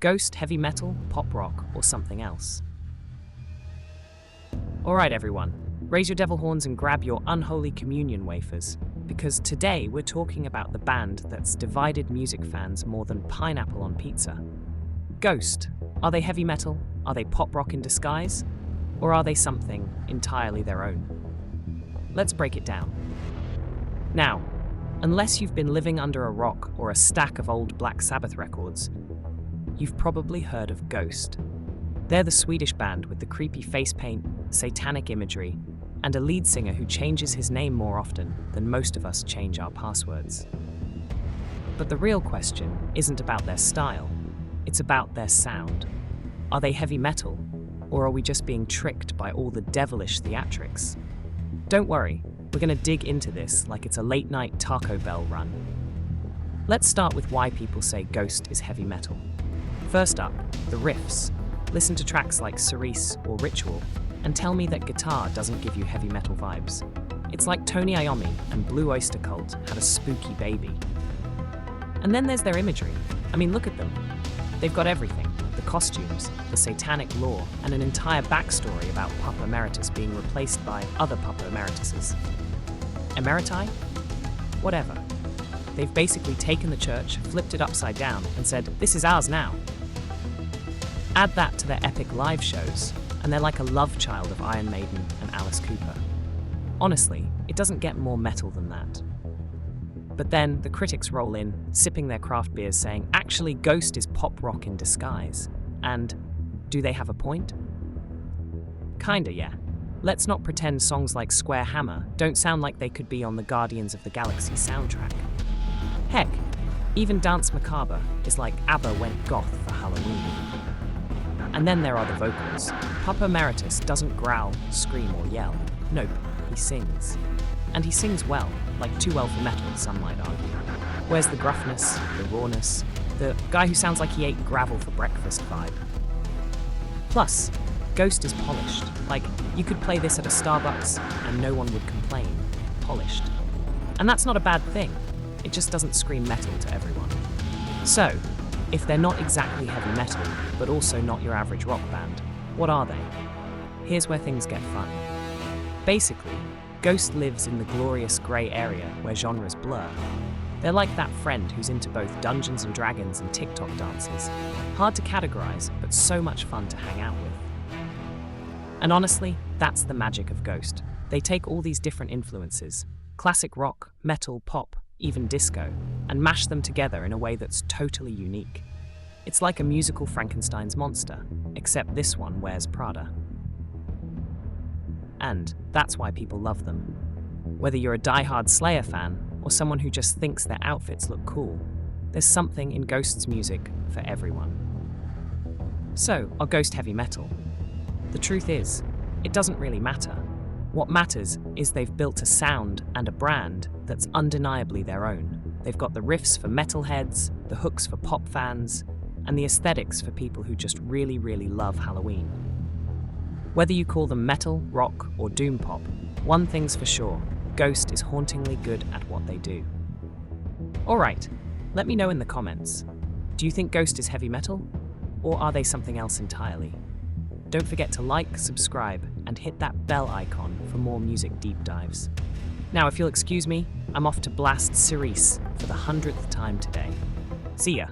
Ghost, heavy metal, pop rock, or something else? Alright everyone, raise your devil horns and grab your unholy communion wafers, because today we're talking about the band that's divided music fans more than pineapple on pizza. Ghost. Are they heavy metal? Are they pop rock in disguise? Or are they something entirely their own? Let's break it down. Now, unless you've been living under a rock or a stack of old Black Sabbath records, you've probably heard of Ghost. They're the Swedish band with the creepy face paint, satanic imagery, and a lead singer who changes his name more often than most of us change our passwords. But the real question isn't about their style, it's about their sound. Are they heavy metal, or are we just being tricked by all the devilish theatrics? Don't worry, we're going to dig into this like it's a late-night Taco Bell run. Let's start with why people say Ghost is heavy metal. First up, the riffs. Listen to tracks like Cerise or Ritual, and tell me that guitar doesn't give you heavy metal vibes. It's like Tony Iommi and Blue Oyster Cult had a spooky baby. And then there's their imagery. I mean, look at them. They've got everything. The costumes, the satanic lore, and an entire backstory about Papa Emeritus being replaced by other Papa Emerituses. Emeriti? Whatever. They've basically taken the church, flipped it upside down, and said, "This is ours now." Add that to their epic live shows, and they're like a love child of Iron Maiden and Alice Cooper. Honestly, it doesn't get more metal than that. But then the critics roll in, sipping their craft beers saying, actually Ghost is pop rock in disguise. And do they have a point? Kinda, yeah. Let's not pretend songs like Square Hammer don't sound like they could be on the Guardians of the Galaxy soundtrack. Heck, even Dance Macabre is like ABBA went goth for Halloween. And then there are the vocals. Papa Emeritus doesn't growl, scream, or yell. Nope, he sings. And he sings well, like too well for metal, some might argue. Where's the gruffness, the rawness, the guy who sounds like he ate gravel for breakfast vibe? Plus, Ghost is polished. Like, you could play this at a Starbucks and no one would complain. Polished. And that's not a bad thing. It just doesn't scream metal to everyone. So, if they're not exactly heavy metal, but also not your average rock band, what are they? Here's where things get fun. Basically, Ghost lives in the glorious grey area where genres blur. They're like that friend who's into both Dungeons and Dragons and TikTok dances. Hard to categorize, but so much fun to hang out with. And honestly, that's the magic of Ghost. They take all these different influences, classic rock, metal, pop, even disco, and mash them together in a way that's totally unique. It's like a musical Frankenstein's monster, except this one wears Prada. And that's why people love them. Whether you're a die-hard Slayer fan or someone who just thinks their outfits look cool, there's something in Ghost's music for everyone. So, are Ghost heavy metal? The truth is, it doesn't really matter. What matters is they've built a sound and a brand that's undeniably their own. They've got the riffs for metalheads, the hooks for pop fans, and the aesthetics for people who just really, really love Halloween. Whether you call them metal, rock, or doom pop, one thing's for sure, Ghost is hauntingly good at what they do. Alright, let me know in the comments. Do you think Ghost is heavy metal? Or are they something else entirely? Don't forget to like, subscribe, and hit that bell icon for more music deep dives. Now, if you'll excuse me, I'm off to blast Cerise for the 100th time today. See ya!